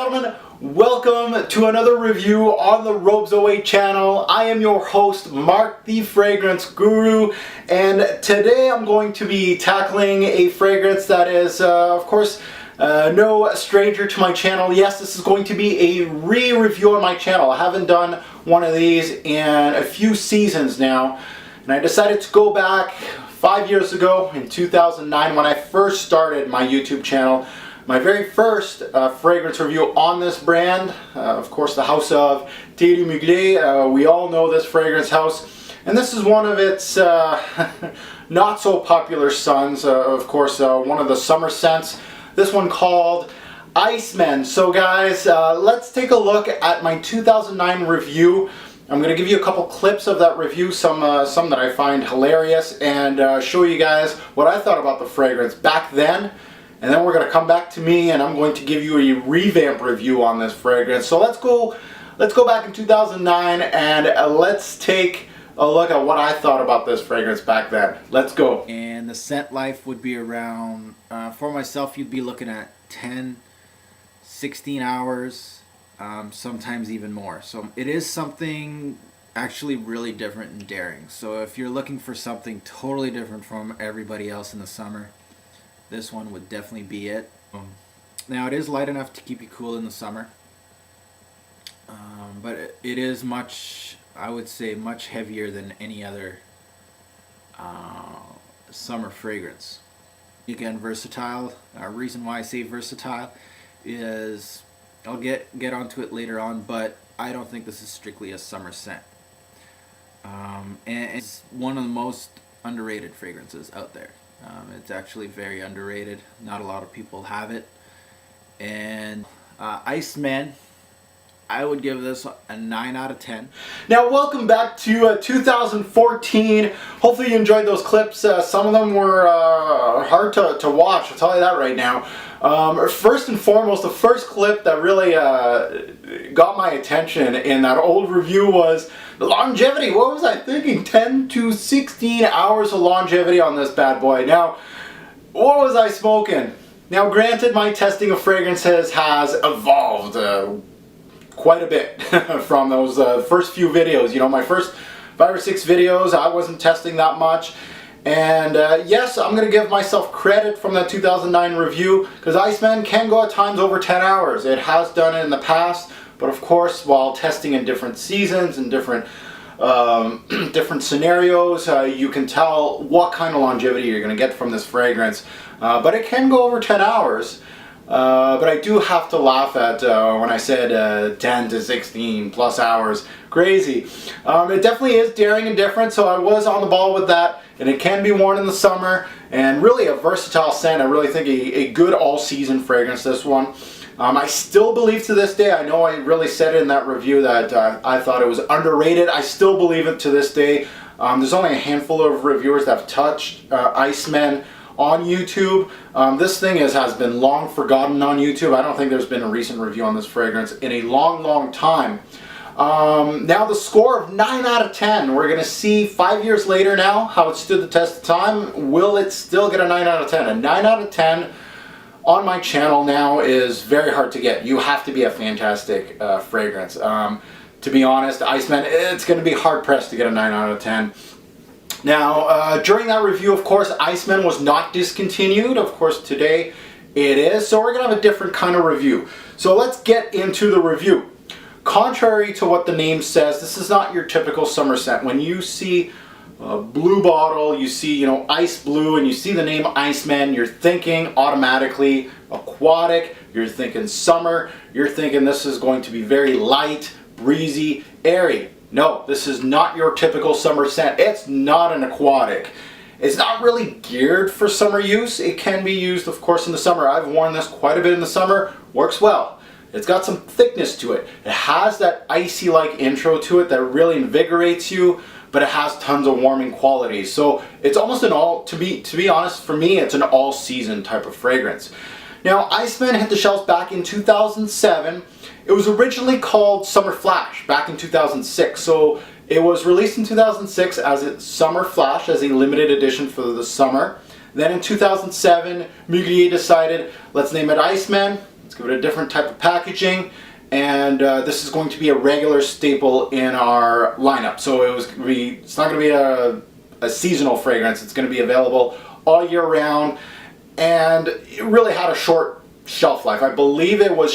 gentlemen, welcome to another review on the Robes Away channel. I am your host, Mark the Fragrance Guru, and today I'm going to be tackling a fragrance that is, of course, no stranger to my channel. Yes, this is going to be a re-review on my channel. I haven't done one of these in a few seasons now, and I decided to go back 5 years ago in 2009 when I first started my YouTube channel. My very first fragrance review on this brand, of course, the house of Thierry Mugler. We all know this fragrance house, and this is one of its not so popular sons. Of course, one of the summer scents. This one called Iceman. So guys, let's take a look at my 2009 review. I'm going to give you a couple clips of that review, some that I find hilarious, and show you guys what I thought about the fragrance back then. And then we're going to come back to me, and I'm going to give you a revamp review on this fragrance. So let's go back in 2009 and let's take a look at what I thought about this fragrance back then. Let's go. And the scent life would be around, for myself, you'd be looking at 10, 16 hours, sometimes even more. So it is something actually really different and daring. So if you're looking for something totally different from everybody else in the summer, this one would definitely be it. Now it is light enough to keep you cool in the summer, but it is much, I would say, much heavier than any other summer fragrance. Again, versatile. Reason why I say versatile is, I'll get onto it later on, but I don't think this is strictly a summer scent. And it's one of the most underrated fragrances out there. It's actually very underrated. Not a lot of people have it. And Iceman, I would give this a 9 out of 10. Now, welcome back to 2014. Hopefully you enjoyed those clips. Some of them were hard to watch, I'll tell you that right now. First and foremost, the first clip that really got my attention in that old review was the longevity. What was I thinking? 10 to 16 hours of longevity on this bad boy. Now, what was I smoking? Now, granted, my testing of fragrances has evolved quite a bit from those first few videos. You know, my first 5 or 6 videos, I wasn't testing that much. And yes, I'm going to give myself credit from that 2009 review, because Iceman can go at times over 10 hours. It has done it in the past, but of course, while testing in different seasons and different different scenarios, you can tell what kind of longevity you're going to get from this fragrance. But it can go over 10 hours. But I do have to laugh at when I said 10 to 16 plus hours. Crazy. It definitely is daring and different, so I was on the ball with that. And it can be worn in the summer, and really a versatile scent. I really think a good all-season fragrance, this one. I still believe to this day, I know I really said it in that review that I thought it was underrated. I still believe it to this day. There's only a handful of reviewers that have touched Iceman on YouTube. This thing has been long forgotten on YouTube. I don't think there's been a recent review on this fragrance in a long time. Now the score of 9 out of 10. We're going to see 5 years later now how it stood the test of time. Will it still get a 9 out of 10? A 9 out of 10 on my channel now is very hard to get. You have to be a fantastic fragrance. To be honest, Iceman, it's going to be hard pressed to get a 9 out of 10. Now, during that review, of course, Iceman was not discontinued. Of course, today it is. So we're going to have a different kind of review. So let's get into the review. Contrary to what the name says, this is not your typical summer scent. When you see a blue bottle, you see, you know, ice blue, and you see the name Iceman, you're thinking automatically aquatic, you're thinking summer, you're thinking this is going to be very light, breezy, airy. No, this is not your typical summer scent. It's not an aquatic. It's not really geared for summer use. It can be used, of course, in the summer. I've worn this quite a bit in the summer. Works well. It's got some thickness to it. It has that icy-like intro to it that really invigorates you, but it has tons of warming qualities. So it's almost an all, to be honest, for me, it's an all-season type of fragrance. Now, Iceman hit the shelves back in 2007. It was originally called Summer Flash back in 2006. So it was released in 2006 as a Summer Flash, as a limited edition for the summer. Then in 2007, Mugler decided, let's name it Iceman. Let's give it a different type of packaging. And this is going to be a regular staple in our lineup. So it's not going to be a seasonal fragrance. It's going to be available all year round. And it really had a short shelf life. I believe it was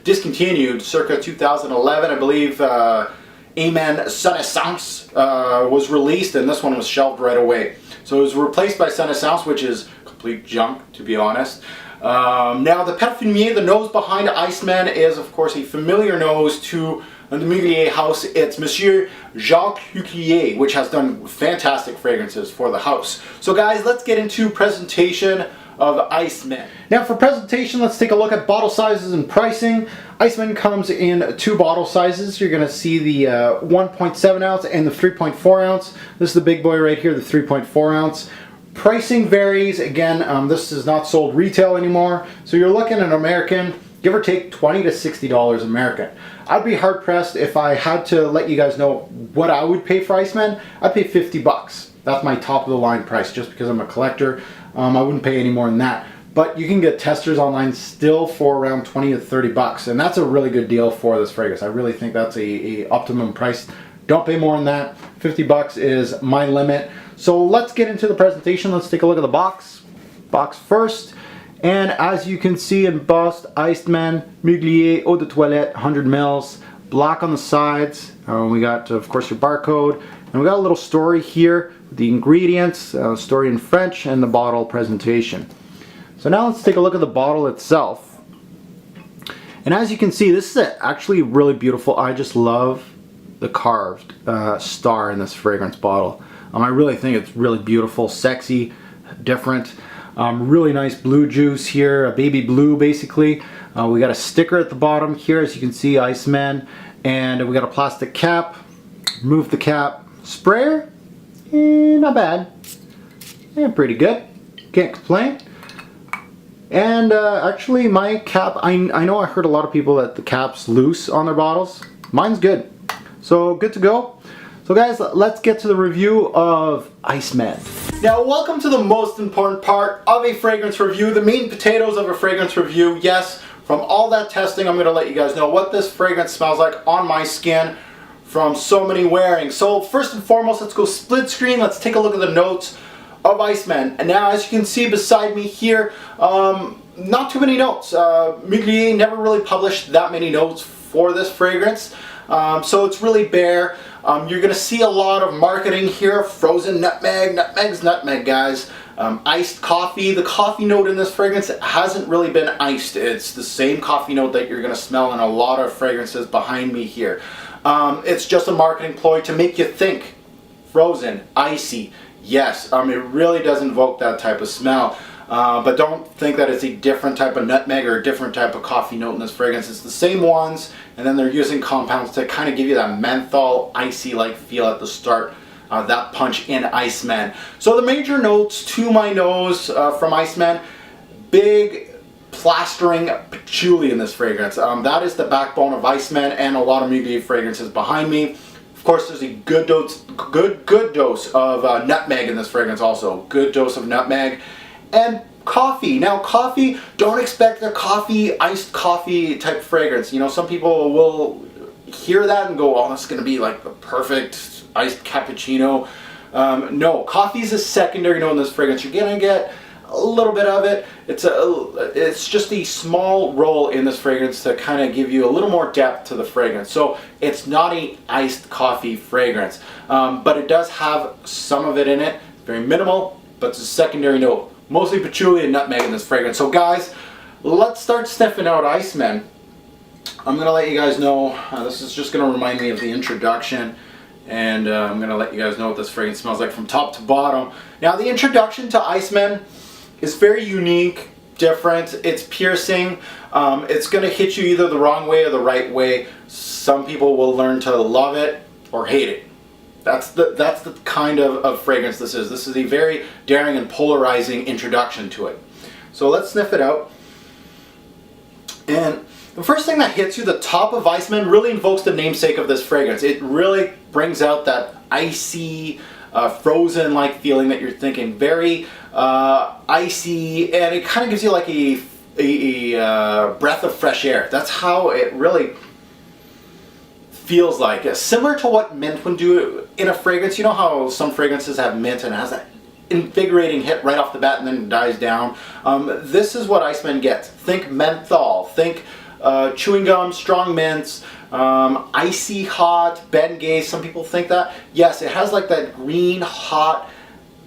discontinued circa 2011. I believe Amen Senescence was released, and this one was shelved right away. So it was replaced by Senescence, which is complete junk, to be honest. Now the Parfumier, the nose behind Iceman, is of course a familiar nose to the Mugler house. It's Monsieur Jacques Huclier, which has done fantastic fragrances for the house. So guys, let's get into presentation of Iceman. Now for presentation, let's take a look at bottle sizes and pricing. Iceman comes in 2 bottle sizes. You're going to see the 1.7 ounce and the 3.4 ounce. This is the big boy right here, the 3.4 ounce. Pricing varies. Again, this is not sold retail anymore. So you're looking at an American, give or take $20 to $60 American. I'd be hard pressed if I had to let you guys know what I would pay for Iceman. I'd pay 50 bucks. That's my top of the line price just because I'm a collector. I wouldn't pay any more than that. But you can get testers online still for around 20 to 30 bucks. And that's a really good deal for this fragrance. I really think that's a optimum price. Don't pay more than that. 50 bucks is my limit. So let's get into the presentation. Let's take a look at the box. Box first. And as you can see embossed, Iceman, Mugler, Eau de Toilette, 100 mils. Black on the sides. We got, of course, your barcode. And we got a little story here. The ingredients, story in French, and the bottle presentation. So now let's take a look at the bottle itself. And as you can see, this is actually really beautiful. I just love the carved star in this fragrance bottle. I really think it's really beautiful, sexy, different. Really nice blue juice here, a baby blue basically. We got a sticker at the bottom here, as you can see, Iceman. And we got a plastic cap. Remove the cap. Sprayer, not bad. Yeah, pretty good. Can't complain. And actually my cap, I know I heard a lot of people that the cap's loose on their bottles. Mine's good. So good to go. So guys, let's get to the review of Iceman. Now welcome to the most important part of a fragrance review, the meat and potatoes of a fragrance review. Yes, from all that testing, I'm going to let you guys know what this fragrance smells like on my skin from so many wearing. So first and foremost, let's go split screen. Let's take a look at the notes of Iceman. And now as you can see beside me here, not too many notes. Mugler never really published that many notes for this fragrance. So it's really bare. You're going to see a lot of marketing here. Frozen nutmeg. Nutmeg's nutmeg, guys. Iced coffee. The coffee note in this fragrance hasn't really been iced. It's the same coffee note that you're going to smell in a lot of fragrances behind me here. It's just a marketing ploy to make you think. Frozen, icy. Yes, it really does invoke that type of smell. But don't think that it's a different type of nutmeg or a different type of coffee note in this fragrance. It's the same ones, and then they're using compounds to kind of give you that menthol, icy-like feel at the start. That punch in Iceman. So the major notes to my nose from Iceman, big plastering patchouli in this fragrance. That is the backbone of Iceman and a lot of Mugler fragrances behind me. Of course, there's a good dose of nutmeg in this fragrance also. Good dose of nutmeg. And coffee. Now coffee, don't expect a iced coffee type fragrance. You know, some people will hear that and go, oh, that's going to be like the perfect iced cappuccino. No, coffee is a secondary note in this fragrance. You're going to get a little bit of it. It's just a small role in this fragrance to kind of give you a little more depth to the fragrance. So it's not a iced coffee fragrance, but it does have some of it in it. Very minimal, but it's a secondary note. Mostly patchouli and nutmeg in this fragrance. So guys, let's start sniffing out Iceman. I'm going to let you guys know, this is just going to remind me of the introduction, and I'm going to let you guys know what this fragrance smells like from top to bottom. Now the introduction to Iceman is very unique, different, it's piercing. It's going to hit you either the wrong way or the right way. Some people will learn to love it or hate it. That's the kind of fragrance this is. This is a very daring and polarizing introduction to it. So let's sniff it out. And the first thing that hits you, the top of Iceman, really invokes the namesake of this fragrance. It really brings out that icy, frozen-like feeling that you're thinking. Very icy, and it kind of gives you like a breath of fresh air. That's how it really feels like. Similar to what mint would do in a fragrance. You know how some fragrances have mint and it has that invigorating hit right off the bat and then it dies down. This is what Iceman gets. Think menthol, think chewing gum, strong mints, icy hot, Bengay. Some people think that. Yes, it has like that green, hot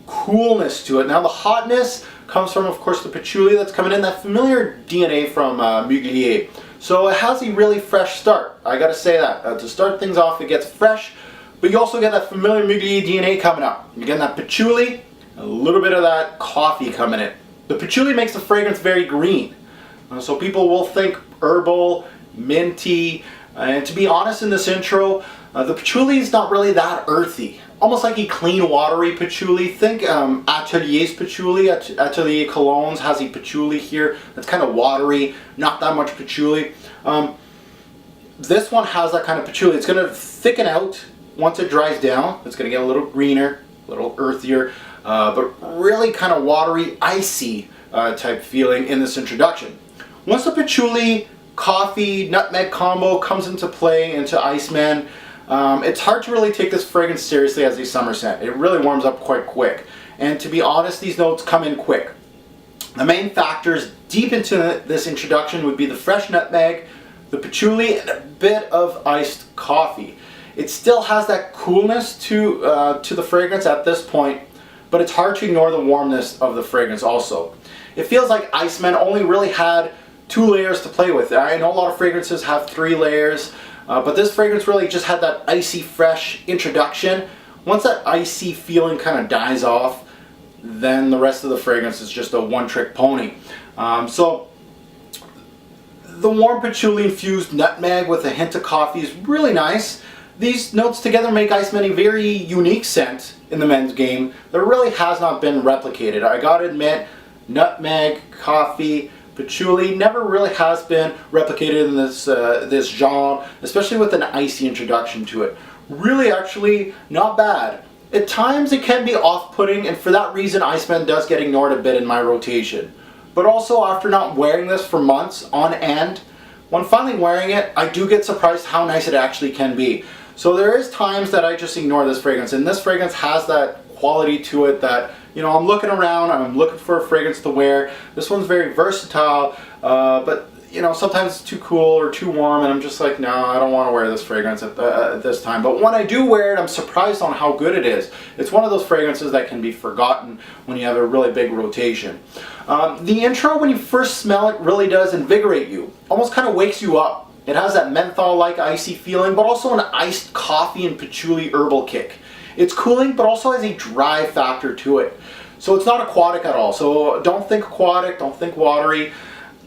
coolness to it. Now the hotness comes from, of course, the patchouli that's coming in, that familiar DNA from Mugler. So it has a really fresh start. I gotta say that. To start things off, it gets fresh, but you also get that familiar Mugler DNA coming up. You're getting that patchouli, a little bit of that coffee coming in. The patchouli makes the fragrance very green. So people will think herbal, minty, and to be honest in this intro, the patchouli is not really that earthy. Almost like a clean, watery patchouli. Think Atelier's patchouli. Atelier Colognes has a patchouli here that's kind of watery, not that much patchouli. This one has that kind of patchouli. It's going to thicken out once it dries down. It's going to get a little greener, a little earthier, but really kind of watery, icy type feeling in this introduction. Once the patchouli, coffee, nutmeg combo comes into play into Iceman, it's hard to really take this fragrance seriously as a summer scent. It really warms up quite quick. And to be honest, these notes come in quick. The main factors deep into this introduction would be the fresh nutmeg, the patchouli, and a bit of iced coffee. It still has that coolness to the fragrance at this point, but it's hard to ignore the warmness of the fragrance also. It feels like Iceman only really had 2 layers to play with. I know a lot of fragrances have 3 layers, but this fragrance really just had that icy fresh introduction. Once that icy feeling kind of dies off, then the rest of the fragrance is just a one-trick pony. So the warm patchouli infused nutmeg with a hint of coffee is really nice. These notes together make Iceman a very unique scent in the men's game that really has not been replicated. I gotta admit, nutmeg, coffee, patchouli never really has been replicated in this genre, especially with an icy introduction to it. Really, actually, not bad. At times it can be off-putting, and for that reason Iceman does get ignored a bit in my rotation. But also, after not wearing this for months on end, when finally wearing it, I do get surprised how nice it actually can be. So there is times that I just ignore this fragrance, and this fragrance has that quality to it that, you know, I'm looking around, I'm looking for a fragrance to wear. This one's very versatile, but you know, sometimes it's too cool or too warm and I'm just like, no, I don't want to wear this fragrance at this time. But when I do wear it, I'm surprised on how good it is. It's one of those fragrances that can be forgotten when you have a really big rotation. The intro, when you first smell it, really does invigorate you. Almost kind of wakes you up. It has that menthol-like icy feeling, but also an iced coffee and patchouli herbal kick. It's cooling, but also has a dry factor to it. So it's not aquatic at all. So don't think aquatic, don't think watery,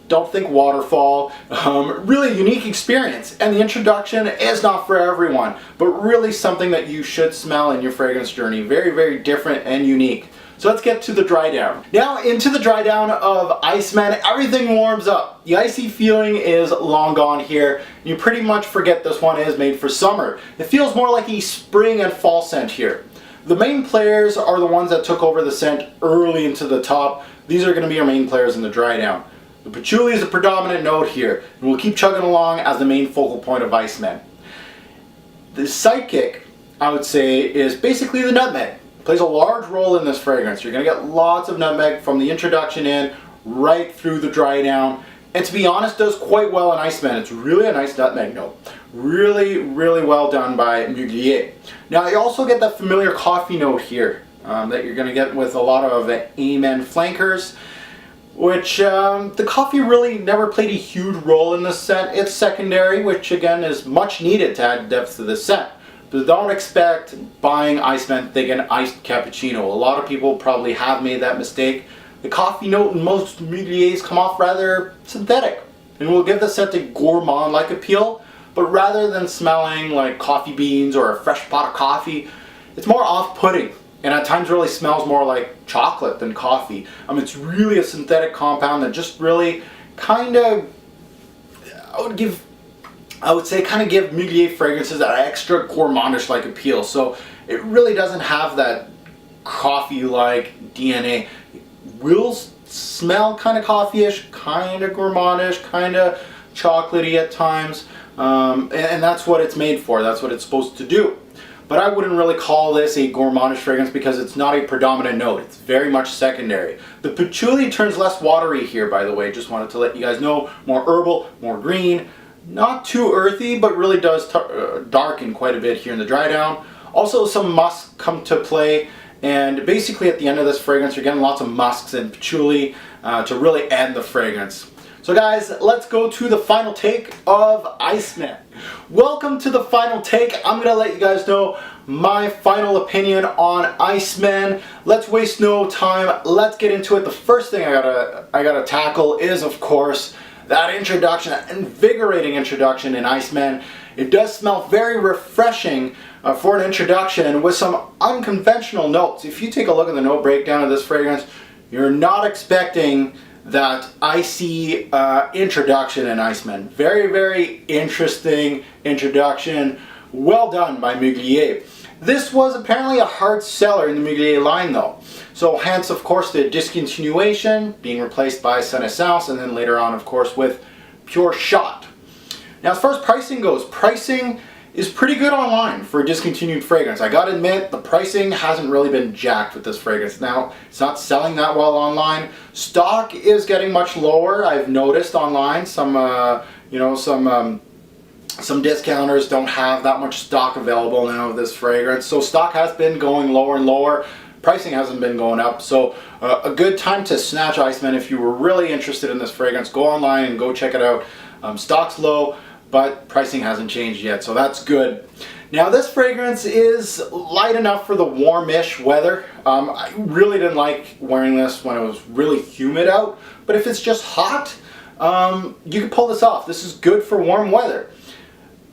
don't think waterfall. Really unique experience. And the introduction is not for everyone, but really something that you should smell in your fragrance journey. Very, very different and unique. So let's get to the dry down. Now into the dry down of Iceman, everything warms up. The icy feeling is long gone here. You pretty much forget this one is made for summer. It feels more like a spring and fall scent here. The main players are the ones that took over the scent early into the top. These are going to be our main players in the dry down. The patchouli is the predominant note here, and we'll keep chugging along as the main focal point of Iceman. The sidekick, I would say, is basically the nutmeg. Plays a large role in this fragrance. You're going to get lots of nutmeg from the introduction in, right through the dry down. And to be honest, does quite well in Iceman. It's really a nice nutmeg note. Really, really well done by Mugler. Now you also get that familiar coffee note here that you're going to get with a lot of Amen flankers, which the coffee really never played a huge role in this scent. It's secondary, which again is much needed to add depth to the scent. But don't expect buying Iceman thinking iced cappuccino. A lot of people probably have made that mistake. The coffee note in most Muglers come off rather synthetic and will give the scent a gourmand-like appeal, but rather than smelling like coffee beans or a fresh pot of coffee, it's more off-putting and at times really smells more like chocolate than coffee. It's really a synthetic compound that just really kind of, I would say kind of give Mugler fragrances that extra gourmandish-like appeal. So it really doesn't have that coffee-like DNA. It will smell kind of coffee-ish, kind of gourmandish, kind of chocolatey at times, and that's what it's made for. That's what it's supposed to do. But I wouldn't really call this a gourmandish fragrance because it's not a predominant note. It's very much secondary. The patchouli turns less watery here, by the way. Just wanted to let you guys know. More herbal, more green. Not too earthy, but really does darken quite a bit here in the Drydown. Also, some musks come to play. And basically at the end of this fragrance, you're getting lots of musks and patchouli to really end the fragrance. So guys, let's go to the final take of Iceman. Welcome to the final take. I'm going to let you guys know my final opinion on Iceman. Let's waste no time. Let's get into it. The first thing I gotta tackle is, of course, that introduction, that invigorating introduction in Iceman. It does smell very refreshing for an introduction with some unconventional notes. If you take a look at the note breakdown of this fragrance, you're not expecting that icy introduction in Iceman. Very, very interesting introduction. Well done by Mugler. This was apparently a hard seller in the Mugler line though. So hence, of course, the discontinuation being replaced by Senescence, and then later on, of course, with Pure Shot. Now, as far as pricing goes, pricing is pretty good online for a discontinued fragrance. I gotta admit, the pricing hasn't really been jacked with this fragrance. Now, it's not selling that well online. Stock is getting much lower. I've noticed online some discounters don't have that much stock available now of this fragrance. So stock has been going lower and lower. Pricing hasn't been going up. So a good time to snatch Iceman if you were really interested in this fragrance. Go online and go check it out. Stock's low, but pricing hasn't changed yet, so that's good. Now this fragrance is light enough for the warmish weather. I really didn't like wearing this when it was really humid out, but if it's just hot, you can pull this off. This is good for warm weather.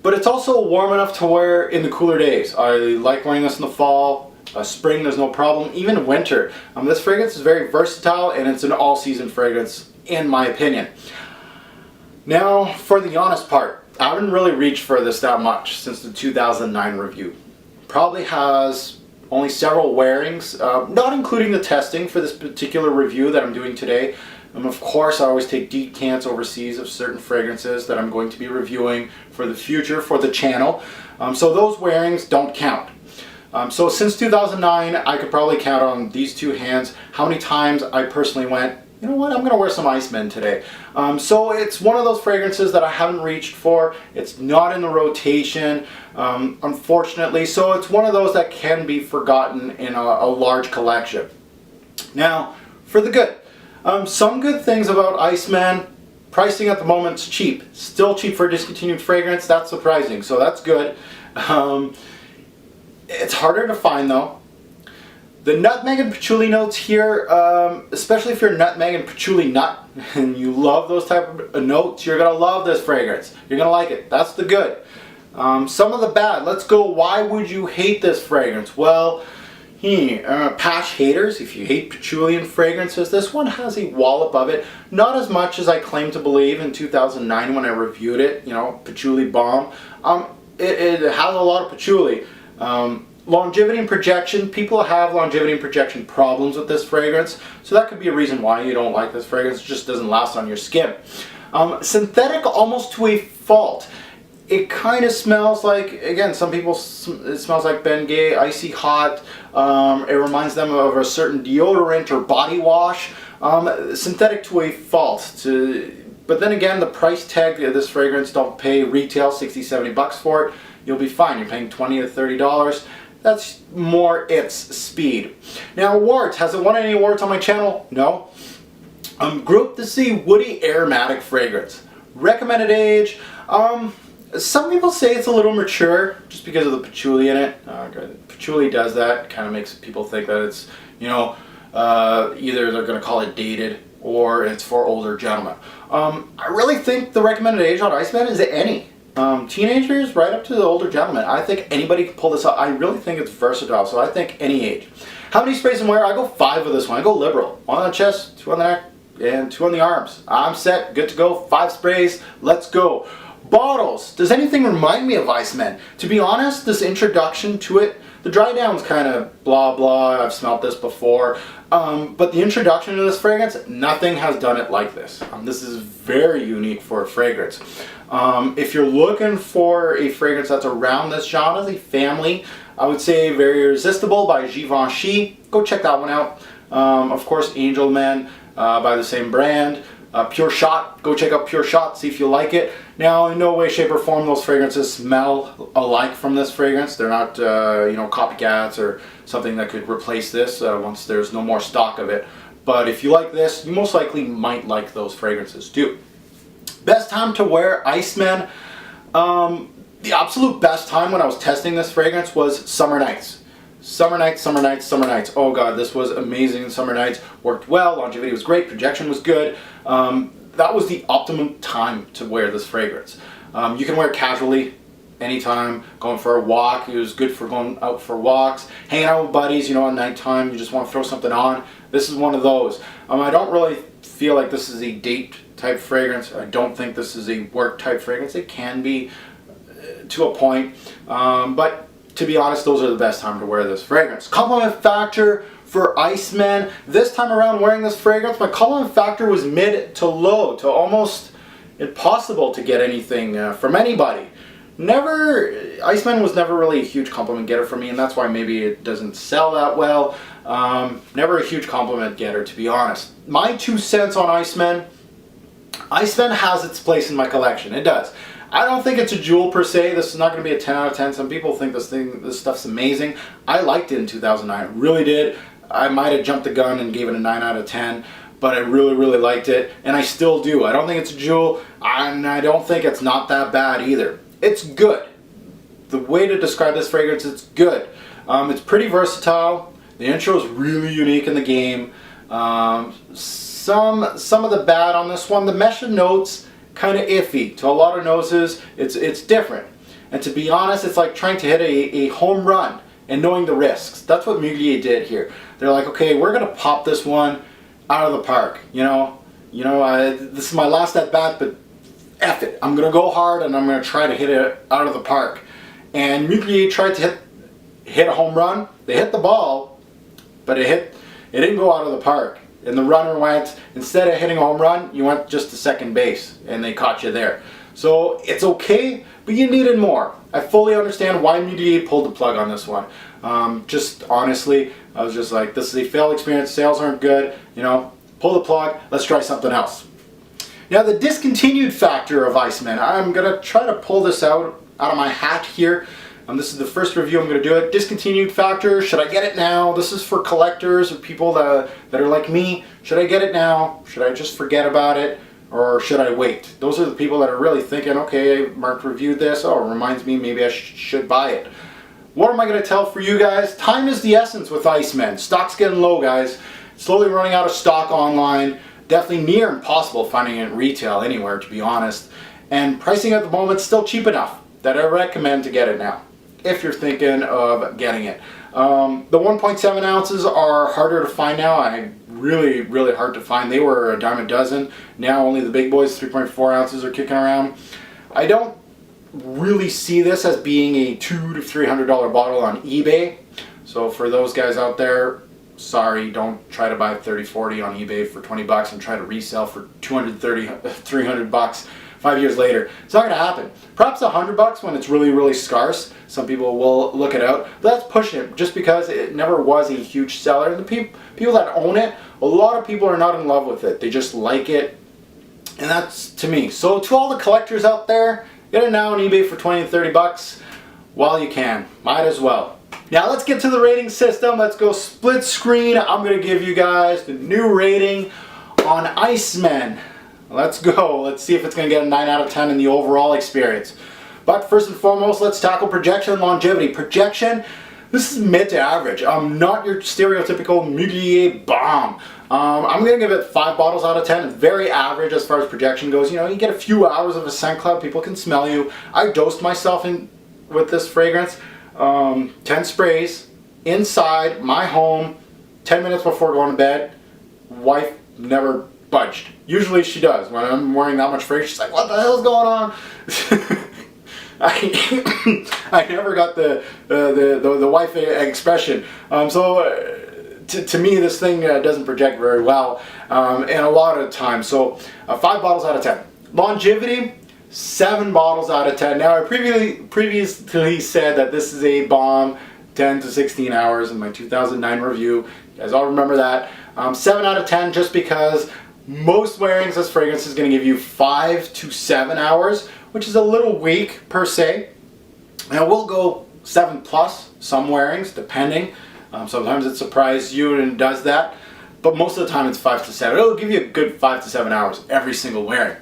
But it's also warm enough to wear in the cooler days. I like wearing this in the fall. Spring, there's no problem. Even winter. This fragrance is very versatile, and it's an all-season fragrance, in my opinion. Now, for the honest part, I haven't really reached for this that much since the 2009 review. Probably has only several wearings, not including the testing for this particular review that I'm doing today. Of course, I always take decants overseas of certain fragrances that I'm going to be reviewing for the future for the channel. So those wearings don't count. So since 2009, I could probably count on these two hands how many times I personally went, you know what, I'm going to wear some Iceman today. So it's one of those fragrances that I haven't reached for. It's not in the rotation, unfortunately. So it's one of those that can be forgotten in a large collection. Now, for the good. Some good things about Iceman. Pricing at the moment is cheap. Still cheap for a discontinued fragrance. That's surprising. So that's good. It's harder to find though. The nutmeg and patchouli notes here, especially if you're a nutmeg and patchouli nut and you love those type of notes, you're going to love this fragrance. You're going to like it. That's the good. Some of the bad. Let's go, why would you hate this fragrance? Well, patch haters, if you hate patchouli and fragrances, this one has a wallop of it. Not as much as I claim to believe in 2009 when I reviewed it, patchouli bomb. It has a lot of patchouli. Longevity and projection, people have longevity and projection problems with this fragrance, so that could be a reason why you don't like this fragrance. It just doesn't last on your skin. Synthetic almost to a fault. It kind of smells like, again, some people, it smells like Bengay, icy hot. It reminds them of a certain deodorant or body wash. Synthetic to a fault. But then again, the price tag of this fragrance, don't pay retail $60-70 for it. You'll be fine. You're paying $20 to $30. That's more its speed. Now, awards. Has it won any awards on my channel? No. Group to see woody aromatic fragrance. Recommended age. Some people say it's a little mature just because of the patchouli in it. Patchouli does that. Kind of makes people think that it's, either they're going to call it dated or it's for older gentlemen. I really think the recommended age on Iceman is any. Teenagers right up to the older gentlemen. I think anybody can pull this up. I really think it's versatile, so I think any age. How many sprays and wear? I go 5 with this one. I go liberal. 1 on the chest, 2 on the neck, and 2 on the arms. I'm set, good to go. 5 sprays, let's go. Bottles. Does anything remind me of Iceman? To be honest, this introduction to it, the Drydown's kind of blah blah, I've smelled this before. But the introduction to this fragrance, nothing has done it like this. This is very unique for a fragrance. If you're looking for a fragrance that's around this genre, the family, I would say Very Irresistible by Givenchy. Go check that one out. Of course, Angel Man by the same brand. Pure Shot, go check out Pure Shot, see if you like it. Now, in no way, shape, or form those fragrances smell alike from this fragrance. They're not, copycats or something that could replace this once there's no more stock of it. But if you like this, you most likely might like those fragrances too. Best time to wear Iceman. The absolute best time when I was testing this fragrance was summer nights. Summer nights, summer nights, summer nights. Oh god, this was amazing. Summer nights worked well, longevity was great, projection was good. That was the optimum time to wear this fragrance. You can wear it casually, anytime, going for a walk. It was good for going out for walks, hanging out with buddies, at nighttime, you just want to throw something on. This is one of those. I don't really feel like this is a date type fragrance. I don't think this is a work type fragrance. It can be to a point, but to be honest, those are the best time to wear this fragrance. Compliment factor for Iceman. This time around wearing this fragrance, my compliment factor was mid to low, to almost impossible to get anything from anybody. Iceman was never really a huge compliment getter for me, and that's why maybe it doesn't sell that well. Never a huge compliment getter, to be honest. My 2 cents on Iceman. Iceman has its place in my collection. It does. I don't think it's a jewel per se. This is not going to be a 10 out of 10. Some people think this stuff's amazing. I liked it in 2009. Really did. I might have jumped the gun and gave it a 9 out of 10, but I really, really liked it, and I still do. I don't think it's a jewel, and I don't think it's not that bad either. It's good. The way to describe this fragrance, it's good. It's pretty versatile. The intro is really unique in the game. Some of the bad on this one, the mesh of notes, kind of iffy. To a lot of noses, it's different. And to be honest, it's like trying to hit a home run and knowing the risks. That's what Mugler did here. They're like, okay, we're gonna pop this one out of the park. This is my last at bat, but F it. I'm gonna go hard and I'm gonna try to hit it out of the park. And Mugler tried to hit a home run. They hit the ball, but it didn't go out of the park. And the runner went, instead of hitting a home run, you went just to second base, and they caught you there. So it's okay, but you needed more. I fully understand why Mugler pulled the plug on this one. Just honestly, I was just like, this is a failed experience, sales aren't good, pull the plug, let's try something else. Now the discontinued factor of Iceman, I'm going to try to pull this out of my hat here. This is the first review I'm going to do it. Discontinued factor, should I get it now? This is for collectors or people that are like me. Should I get it now? Should I just forget about it? Or should I wait? Those are the people that are really thinking, okay, Mark reviewed this. Oh, it reminds me, maybe I should buy it. What am I going to tell for you guys? Time is the essence with Iceman. Stock's getting low, guys. Slowly running out of stock online. Definitely near impossible finding it in retail anywhere, to be honest. And pricing at the moment is still cheap enough that I recommend to get it now, if you're thinking of getting it. The 1.7 ounces are harder to find now. Really, really hard to find. They were a dime a dozen. Now only the big boys, 3.4 ounces, are kicking around. I don't really see this as being a $200 to $300 bottle on eBay. So for those guys out there, sorry, don't try to buy 30-40 on eBay for 20 bucks and try to resell for 300 bucks 5 years later. It's not going to happen. Perhaps $100 when it's really, really scarce. Some people will look it out. But that's pushing it just because it never was a huge seller. The people that own it, a lot of people are not in love with it. They just like it. And that's to me. So to all the collectors out there, get it now on eBay for 20 to 30 bucks while you can. Might as well. Now let's get to the rating system. Let's go split screen. I'm going to give you guys the new rating on Iceman. Let's go. Let's see if it's going to get a 9 out of 10 in the overall experience. But first and foremost, let's tackle projection and longevity. Projection, this is mid to average. Not your stereotypical Mugler bomb. I'm going to give it 5 bottles out of 10. It's very average as far as projection goes. You get a few hours of a scent cloud. People can smell you. I dosed myself with this fragrance. 10 sprays inside my home, 10 minutes before going to bed. Wife never budged. Usually she does. When I'm wearing that much fragrance, she's like, what the hell's going on? I never got the wife expression. To me, this thing doesn't project very well, and a lot of times. So 5 bottles out of 10. Longevity, 7 bottles out of 10. Now, I previously said that this is a bomb, 10 to 16 hours in my 2009 review. You guys all remember that. 7 out of 10 just because most wearings this fragrance is going to give you 5 to 7 hours, which is a little weak per se. And we'll go 7 plus some wearings, depending. Sometimes it surprises you and does that, but most of the time it's 5 to 7. It'll give you a good 5 to 7 hours every single wearing.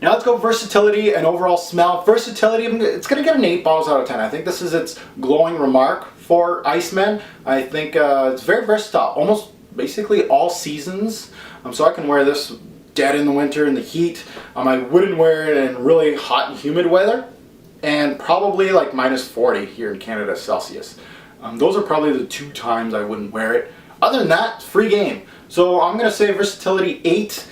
Now let's go versatility and overall smell. Versatility, it's going to get an 8 bottles out of 10. I think this is its glowing remark for Iceman. I think it's very versatile, almost basically all seasons. So I can wear this dead in the winter in the heat. I wouldn't wear it in really hot and humid weather, and probably like -40 here in Canada Celsius. Those are probably the 2 times I wouldn't wear it. Other than that, free game. So I'm going to say versatility 8.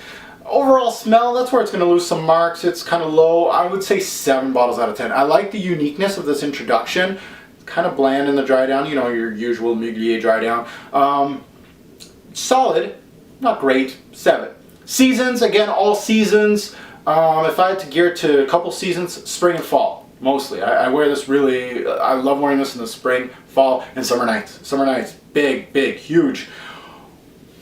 Overall smell, that's where it's going to lose some marks. It's kind of low. I would say 7 bottles out of 10. I like the uniqueness of this introduction. It's kind of bland in the Drydown, you know, your usual Mugler Drydown. Solid, not great, 7. Seasons, again, all seasons. If I had to gear it to a couple seasons, spring and fall, mostly. I wear this really, I love wearing this in the spring, fall, and summer nights. Summer nights, big, big, huge.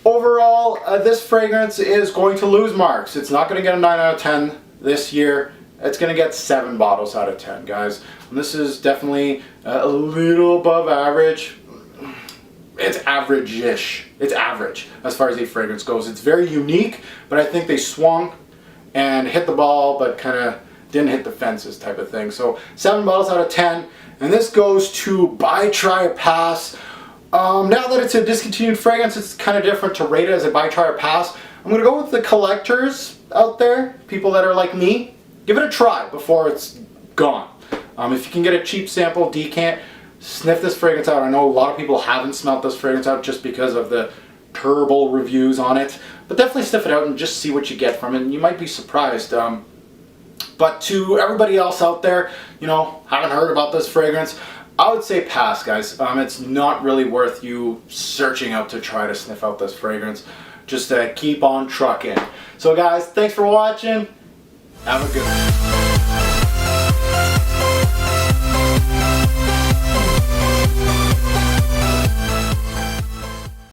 Overall, this fragrance is going to lose marks. It's not going to get a 9 out of 10 this year. It's going to get 7 bottles out of 10, guys. And this is definitely a little above average. It's average-ish. It's average as far as a fragrance goes. It's very unique, but I think they swung and hit the ball, but kind of didn't hit the fences type of thing. So 7 bottles out of 10. And this goes to buy, try, or pass. Now that it's a discontinued fragrance, it's kind of different to rate it as a buy, try, or pass. I'm going to go with the collectors out there, people that are like me. Give it a try before it's gone. If you can get a cheap sample decant, sniff this fragrance out. I know a lot of people haven't smelled this fragrance out just because of the terrible reviews on it. But definitely sniff it out and just see what you get from it. And you might be surprised. But to everybody else out there, you know, haven't heard about this fragrance, I would say pass, guys. It's not really worth you searching out to try to sniff out this fragrance. Just keep on trucking. So guys, thanks for watching. Have a good one.